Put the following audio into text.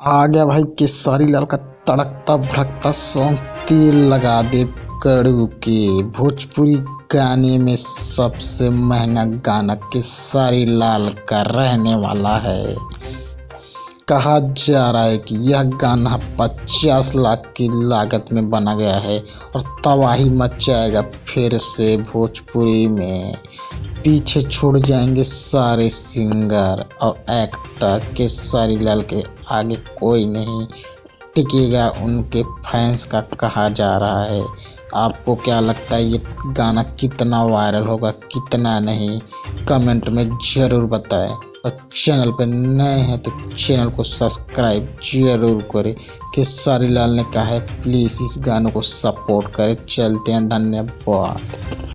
आ गया भाई केसारी लाल का तड़कता भड़कता सॉन्ग तेल लगा दे कड़ू के। भोजपुरी गाने में सबसे महंगा गाना केसारी लाल का रहने वाला है। कहा जा रहा है कि यह गाना 50 लाख की लागत में बना गया है और तबाही मचाएगा फिर से भोजपुरी में। पीछे छोड़ जाएंगे सारे सिंगर और एक्टर, केसारी लाल के आगे कोई नहीं टिकेगा उनके फैंस का कहा जा रहा है। आपको क्या लगता है ये गाना कितना वायरल होगा कितना नहीं, कमेंट में ज़रूर बताएं। और चैनल पर नए हैं तो चैनल को सब्सक्राइब जरूर करें। केसारी लाल ने कहा है प्लीज़ इस गानों को सपोर्ट करें। चलते हैं, धन्यवाद।